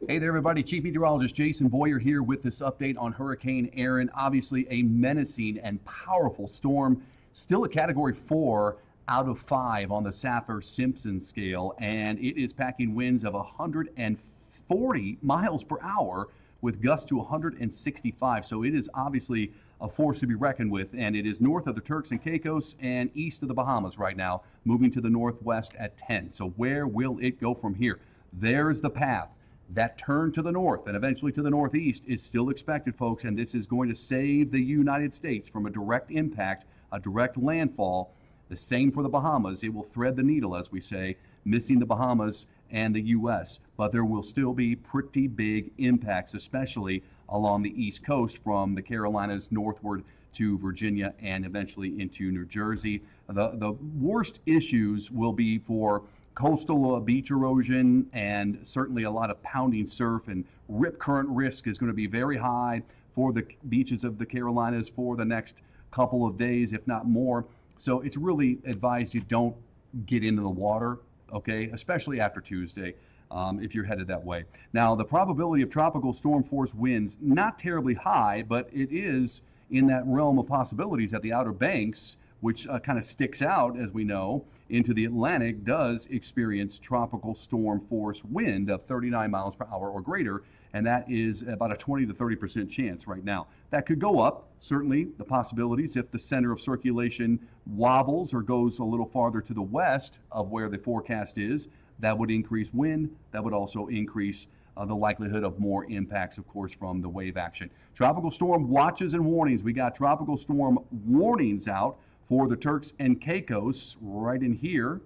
Hey there, everybody. Chief Meteorologist Jason Boyer here with this update on Hurricane Erin. Obviously, a menacing and powerful storm, still a Category 4 out of 5 on the Saffir-Simpson scale, and it is packing winds of 140 miles per hour with gusts to 165. So it is obviously a force to be reckoned with, and it is north of the Turks and Caicos and east of the Bahamas right now, moving to the northwest at 10. So where will it go from here? There's the path. That turn to the north and eventually to the northeast is still expected, folks, and this is going to save the United States from a direct impact, a direct landfall. The same for the Bahamas. It will thread the needle, as we say, missing the Bahamas and the U.S., but there will still be pretty big impacts, especially along the East Coast from the Carolinas northward to Virginia and eventually into New Jersey. The worst issues will be for coastal beach erosion, and certainly a lot of pounding surf, and rip current risk is going to be very high for the beaches of the Carolinas for the next couple of days, if not more. So it's really advised you don't get into the water, okay, especially after Tuesday. If you're headed that way. Now, the probability of tropical storm force winds, not terribly high, but it is in that realm of possibilities at the Outer Banks, which kind of sticks out, as we know, into the Atlantic, does experience tropical storm force wind of 39 miles per hour or greater, and that is about a 20 to 30% chance right now. That could go up, certainly the possibilities, if the center of circulation wobbles or goes a little farther to the west of where the forecast is. That would increase wind. That would also increase the likelihood of more impacts, of course, from the wave action. Tropical storm watches and warnings. We got tropical storm warnings out for the Turks and Caicos right in here.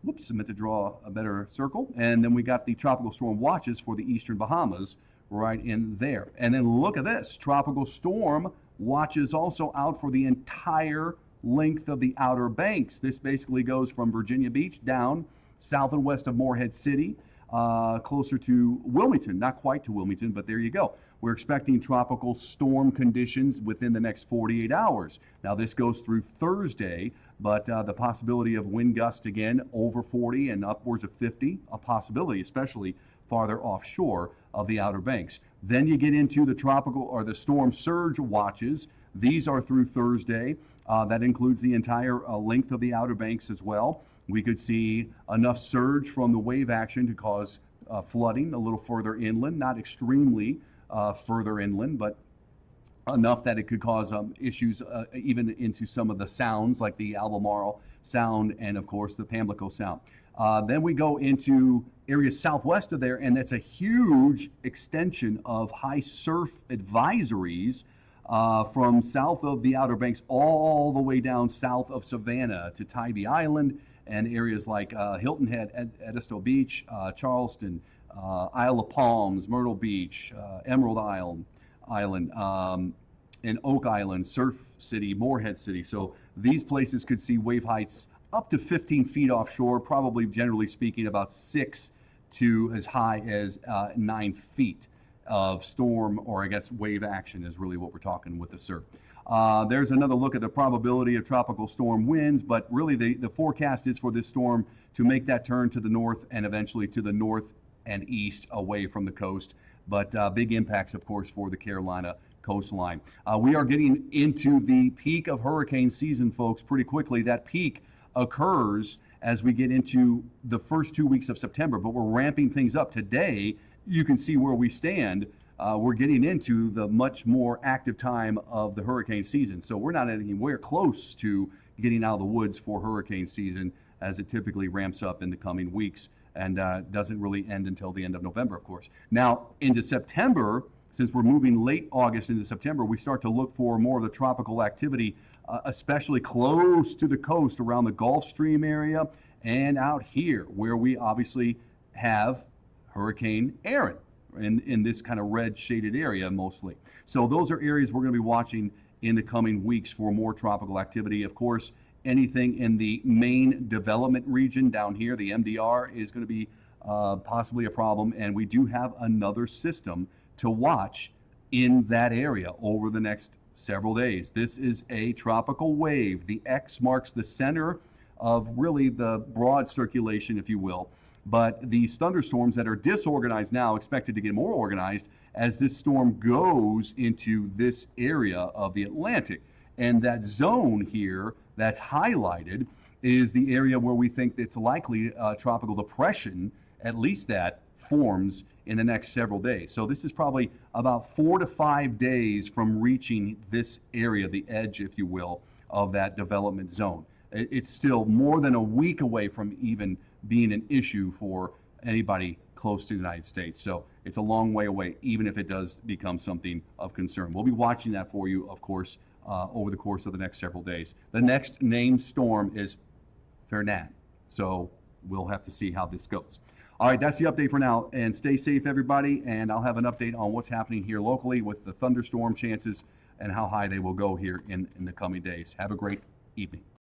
Whoops, I meant to draw a better circle. And then we got the tropical storm watches for the eastern Bahamas right in there. And then look at this. Tropical storm watches also out for the entire length of the Outer Banks. This basically goes from Virginia Beach down south and west of Morehead City, closer to Wilmington. Not quite to Wilmington, but there you go. We're expecting tropical storm conditions within the next 48 hours. Now, this goes through Thursday, but the possibility of wind gust again over 40 and upwards of 50, a possibility, especially farther offshore of the Outer Banks. Then you get into the tropical or the storm surge watches. These are through Thursday. That includes the entire length of the Outer Banks as well. We could see enough surge from the wave action to cause flooding a little further inland, not extremely further inland, but enough that it could cause issues even into some of the sounds like the Albemarle Sound and, of course, the Pamlico Sound. Then we go into areas southwest of there, and that's a huge extension of high surf advisories from south of the Outer Banks all the way down south of Savannah to Tybee Island and areas like Hilton Head, Edisto Beach, Charleston, Isle of Palms, Myrtle Beach, Emerald Island, and Oak Island, Surf City, Morehead City. So these places could see wave heights up to 15 feet offshore, probably generally speaking about 6 to as high as 9 feet of storm, or I guess wave action is really what we're talking with the surf. There's another look at the probability of tropical storm winds, but really the forecast is for this storm to make that turn to the north and eventually to the north and east away from the coast. But big impacts, of course, for the Carolina coastline. We are getting into the peak of hurricane season, folks, pretty quickly. That peak occurs as we get into the first 2 weeks of September, but we're ramping things up. Today, you can see where we stand. We're getting into the much more active time of the hurricane season. So we're not anywhere close to getting out of the woods for hurricane season, as it typically ramps up in the coming weeks and doesn't really end until the end of November, of course. Now, into September, since we're moving late August into September, we start to look for more of the tropical activity, especially close to the coast around the Gulf Stream area and out here where we obviously have Hurricane Erin in this kind of red shaded area mostly. So those are areas we're going to be watching in the coming weeks for more tropical activity. Of course, anything in the main development region down here, the MDR, is going to be possibly a problem, and we do have another system to watch in that area over the next several days. This is a tropical wave. The X marks the center of really the broad circulation, if you will, But these thunderstorms that are disorganized now, expected to get more organized as this storm goes into this area of the Atlantic. And that zone here that's highlighted is the area where we think it's likely tropical depression, at least that forms in the next several days. So this is probably about 4 to 5 days from reaching this area, the edge, if you will, of that development zone. It's still more than a week away from even being an issue for anybody close to the United States. So it's a long way away, even if it does become something of concern. We'll be watching that for you, of course, over the course of the next several days. The next named storm is Fernand. So we'll have to see how this goes. All right, that's the update for now. And stay safe, everybody. And I'll have an update on what's happening here locally with the thunderstorm chances and how high they will go here in the coming days. Have a great evening.